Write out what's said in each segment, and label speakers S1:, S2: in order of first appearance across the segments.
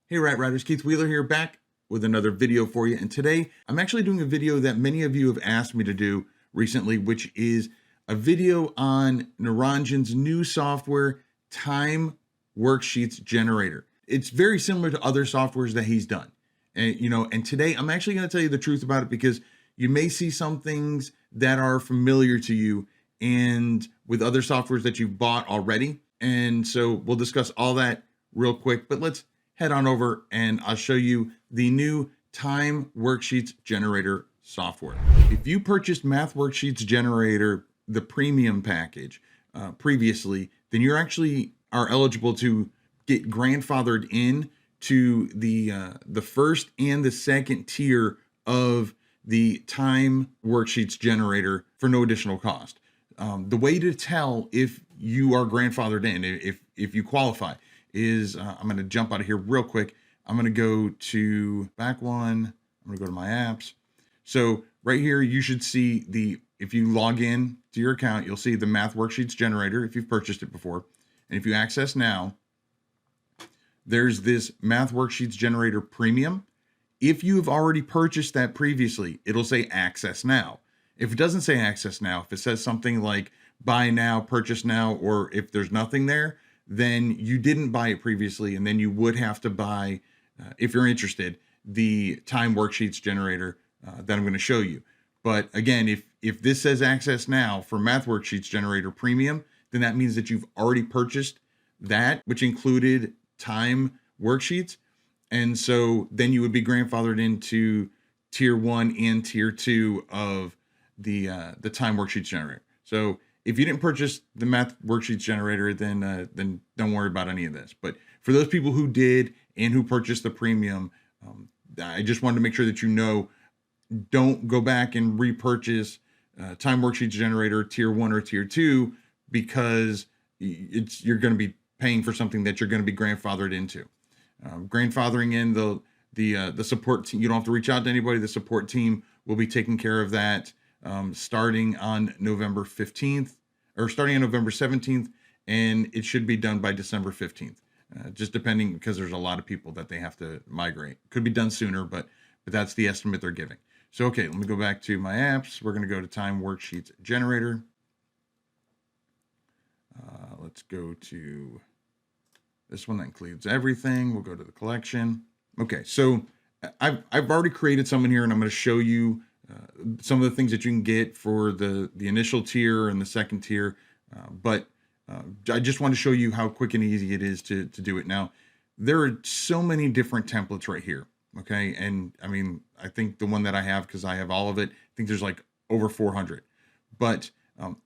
S1: Hey Rat Riders, Keith Wheeler here, back with another video for you. And today I'm actually doing a video that many of you have asked me to do recently, which is a video on Naranjan's new software, Time Worksheet Generator. It's very similar to other softwares that he's done. And today I'm actually going to tell you the truth about it, because you may see some things that are familiar to you and with other softwares that you've bought already. And so we'll discuss all that real quick, but let's head on over and I'll show you the new Time Worksheet Generator software. If you purchased Math Worksheet Generator, the premium package previously, then you actually are eligible to get grandfathered in to the first and the second tier of the Time Worksheets Generator for no additional cost. The way to tell if you are grandfathered in, if you qualify, is I'm going to jump out of here real quick. I'm going to go to back one. I'm going to go to my apps. So right here, you should see if you log in to your account, you'll see the Math Worksheets Generator if you've purchased it before. And if you access now, there's this Math Worksheets Generator Premium. If you've already purchased that previously, it'll say Access Now. If it doesn't say Access Now, if it says something like Buy Now, Purchase Now, or if there's nothing there, then you didn't buy it previously, and then you would have to buy, if you're interested, the Time Worksheets Generator that I'm going to show you. But again, if this says Access Now for Math Worksheets Generator Premium, then that means that you've already purchased that, which included Time Worksheets. And so then you would be grandfathered into Tier 1 and Tier 2 of the Time Worksheets Generator. So if you didn't purchase the Math Worksheets Generator, then don't worry about any of this. But for those people who did and who purchased the premium, I just wanted to make sure that you know, don't go back and repurchase Time Worksheets Generator Tier 1 or Tier 2, because you're going to be paying for something that you're going to be grandfathered into. Grandfathering in the support team, you don't have to reach out to anybody. The support team will be taking care of that. Starting on November 15th, or starting on November 17th, and it should be done by December 15th, just depending, because there's a lot of people that they have to migrate. Could be done sooner, but that's the estimate they're giving. So, okay, let me go back to my apps. We're going to go to Time Worksheets Generator. Let's go to this one that includes everything. We'll go to the collection. Okay, so I've already created some in here, and I'm going to show you some of the things that you can get for the initial tier and the second tier, but I just want to show you how quick and easy it is to do it. Now, there are so many different templates right here, okay? And I mean, I think the one that I have, because I have all of it, I think there's like over 400, but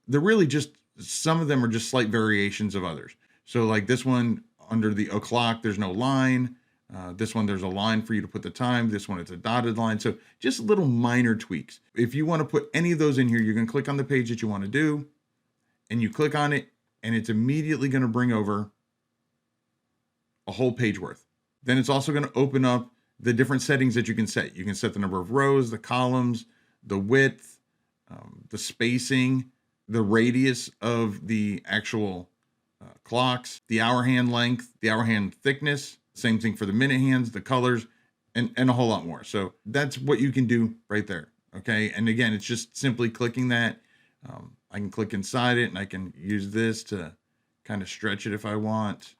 S1: they're really just, some of them are just slight variations of others. So like this one, under the o'clock, there's no line. This one, there's a line for you to put the time. This one, it's a dotted line. So just little minor tweaks. If you want to put any of those in here, you're going to click on the page that you want to do, and you click on it, and it's immediately going to bring over a whole page worth. Then it's also going to open up the different settings that you can set. You can set the number of rows, the columns, the width, the spacing, the radius of the actual clocks, the hour hand length, the hour hand thickness. Same thing for the minute hands, the colors, and a whole lot more. So that's what you can do right there. Okay. And again, it's just simply clicking that. I can click inside it, and I can use this to kind of stretch it if I want.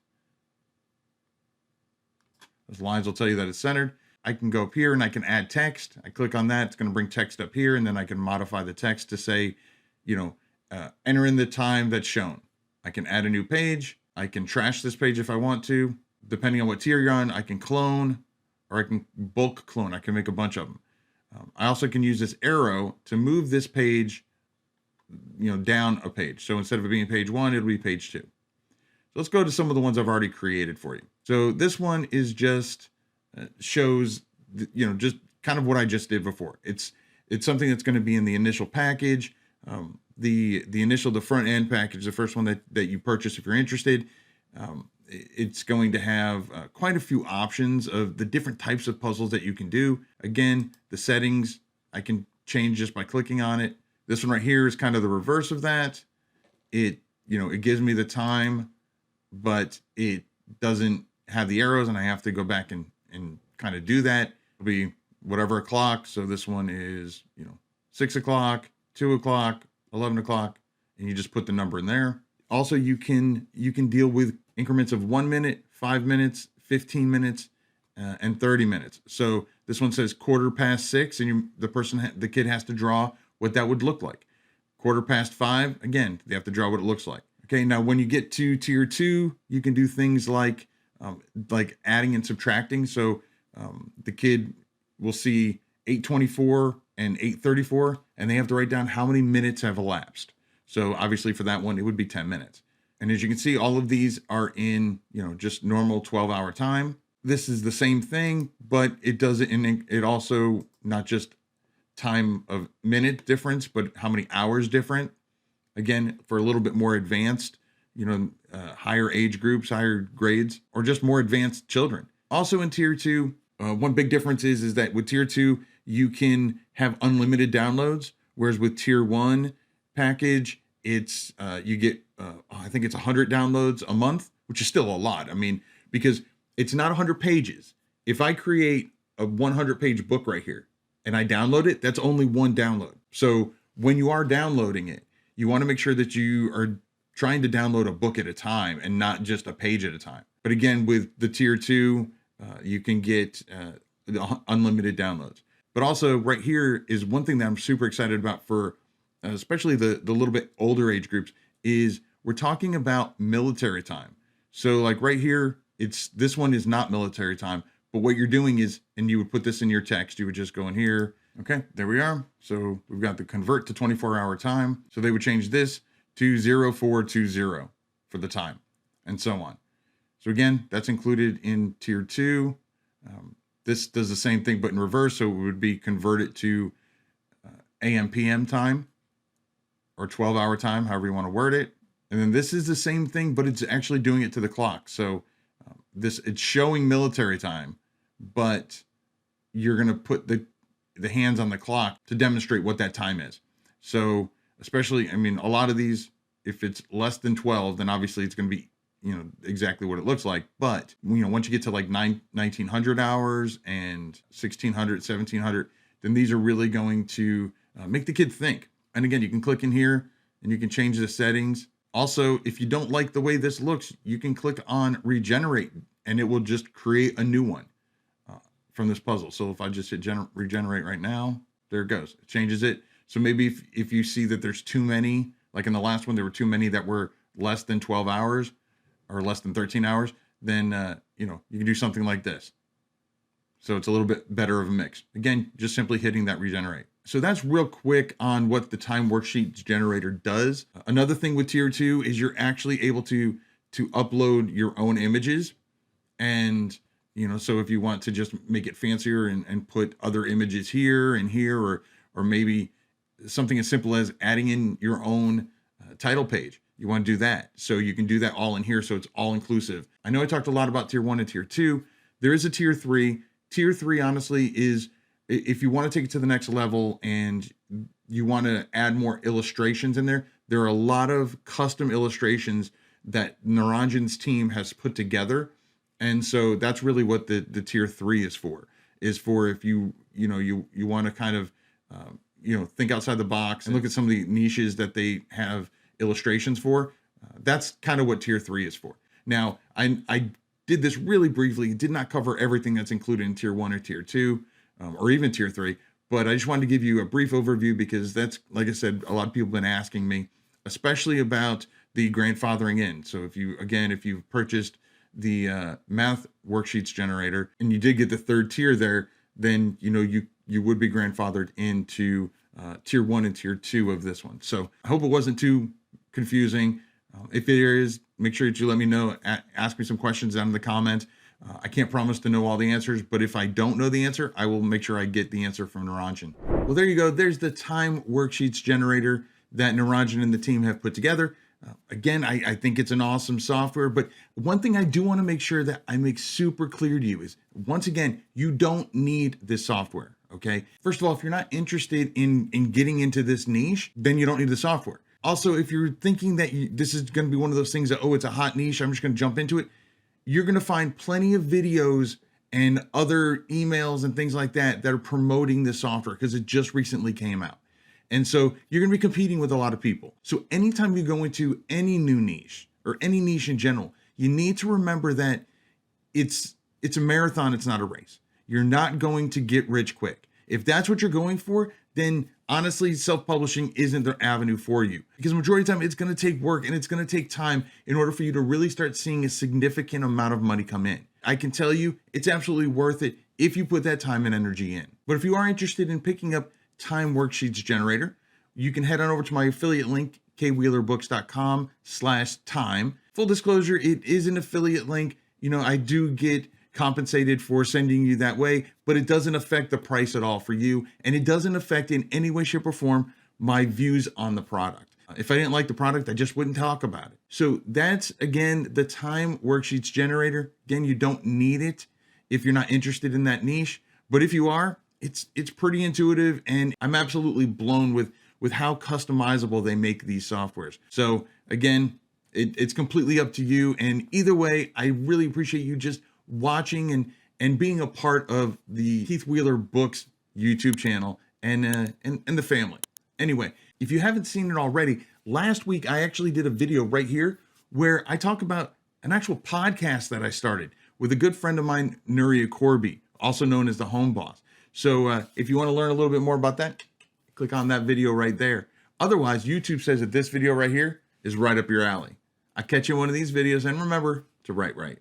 S1: Those lines will tell you that it's centered. I can go up here and I can add text. I click on that. It's going to bring text up here, and then I can modify the text to say, enter in the time that's shown. I can add a new page. I can trash this page if I want to. Depending on what tier you're on, I can clone, or I can bulk clone. I can make a bunch of them. I also can use this arrow to move this page, down a page. So instead of it being page 1, it'll be page 2. So let's go to some of the ones I've already created for you. So this one is just shows, just kind of what I just did before. It's something that's going to be in the initial package, the front end package, the first one that you purchase if you're interested. It's going to have quite a few options of the different types of puzzles that you can do. Again, the settings I can change just by clicking on it. This one right here is kind of the reverse of that. It gives me the time, but it doesn't have the arrows and I have to go back and kind of do that. It'll be whatever o'clock. So this one is, 6 o'clock, 2 o'clock, 11 o'clock, and you just put the number in there. Also, you can deal with increments of 1 minute, 5 minutes, 15 minutes, and 30 minutes. So this one says 6:15, and the kid has to draw what that would look like. 5:15, again, they have to draw what it looks like. Okay, now when you get to tier 2, you can do things like adding and subtracting. So the kid will see 8:24 and 8:34, and they have to write down how many minutes have elapsed. So obviously for that one, it would be 10 minutes. And as you can see, all of these are in, just normal 12-hour time. This is the same thing, but it does it in it also not just time of minute difference, but how many hours different. Again, for a little bit more advanced, higher age groups, higher grades, or just more advanced children. Also in tier 2, one big difference is that with tier 2, you can have unlimited downloads, whereas with tier 1 package, it's you get I think it's 100 downloads a month, which is still a lot. I mean, because it's not 100 pages. If I create a 100-page book right here and I download it, that's only one download. So when you are downloading it, you want to make sure that you are trying to download a book at a time and not just a page at a time. But again, with the tier 2, you can get unlimited downloads. But also right here is one thing that I'm super excited about for especially the little bit older age groups is we're talking about military time. So like right here, this one is not military time, but what you're doing is, and you would put this in your text, you would just go in here. Okay, there we are. So we've got the convert to 24-hour time. So they would change this to 0420 for the time and so on. So again, that's included in tier 2. This does the same thing, but in reverse. So it would be converted to AM PM time or 12-hour time, however you want to word it. And then this is the same thing, but it's actually doing it to the clock. So it's showing military time, but you're going to put the hands on the clock to demonstrate what that time is. So especially, I mean, a lot of these, if it's less than 12, then obviously it's going to be, exactly what it looks like. But, once you get to like 1900 hours and 1600, 1700, then these are really going to make the kid think. And again, you can click in here and you can change the settings. Also, if you don't like the way this looks, you can click on regenerate and it will just create a new one from this puzzle. So if I just hit regenerate right now, there it goes. It changes it. So maybe if you see that there's too many, like in the last one, there were too many that were less than 12 hours or less than 13 hours, then, you can do something like this. So it's a little bit better of a mix. Again, just simply hitting that regenerate. So that's real quick on what the Time Worksheet Generator does. Another thing with tier 2 is you're actually able to upload your own images. And, so if you want to just make it fancier and put other images here and here, or maybe something as simple as adding in your own title page, you want to do that. So you can do that all in here. So it's all inclusive. I know I talked a lot about tier 1 and tier 2. There is a tier 3. Tier 3, honestly, is if you want to take it to the next level and you want to add more illustrations in there, there are a lot of custom illustrations that Naranjan's team has put together. And so that's really what the tier 3 is for if you want to kind of, think outside the box and look at some of the niches that they have illustrations for. That's kind of what tier 3 is for. Now, I did this really briefly, did not cover everything that's included in tier 1 or tier 2. Or even tier 3, but I just wanted to give you a brief overview because that's, like I said, a lot of people have been asking me, especially about the grandfathering in. So if you've purchased the Math Worksheets Generator and you did get the 3rd tier there, then you would be grandfathered into tier 1 and tier 2 of this one. So I hope it wasn't too confusing. If it is, make sure that you let me know, ask me some questions down in the comments. I can't promise to know all the answers, but if I don't know the answer, I will make sure I get the answer from Naranjan. Well, there you go. There's the Time Worksheets Generator that Naranjan and the team have put together. Again, I think it's an awesome software, but one thing I do want to make sure that I make super clear to you is, once again, you don't need this software, okay? First of all, if you're not interested in getting into this niche, then you don't need the software. Also, if you're thinking that this is going to be one of those things that, it's a hot niche, I'm just going to jump into it, you're going to find plenty of videos and other emails and things like that that are promoting this software because it just recently came out. And so you're going to be competing with a lot of people. So anytime you go into any new niche or any niche in general, you need to remember that it's a marathon, it's not a race. You're not going to get rich quick. If that's what you're going for, then honestly, self-publishing isn't the avenue for you, because majority of the time it's going to take work and it's going to take time in order for you to really start seeing a significant amount of money come in. I can tell you it's absolutely worth it if you put that time and energy in. But if you are interested in picking up Time Worksheets Generator, you can head on over to my affiliate link, kwheelerbooks.com/time. Full disclosure, it is an affiliate link. I do get compensated for sending you that way, but it doesn't affect the price at all for you. And it doesn't affect in any way, shape, or form my views on the product. If I didn't like the product, I just wouldn't talk about it. So that's, again, the Time Worksheets Generator. Again, you don't need it if you're not interested in that niche, but if you are, it's pretty intuitive, and I'm absolutely blown with how customizable they make these softwares. So again, it's completely up to you. And either way, I really appreciate you just watching and being a part of the Keith Wheeler Books YouTube channel and the family. Anyway, if you haven't seen it already, last week I actually did a video right here where I talk about an actual podcast that I started with a good friend of mine, Nuria Corby, also known as the Home Boss. So if you want to learn a little bit more about that, click on that video right there. Otherwise, YouTube says that this video right here is right up your alley. I'll catch you in one of these videos, and remember to write right.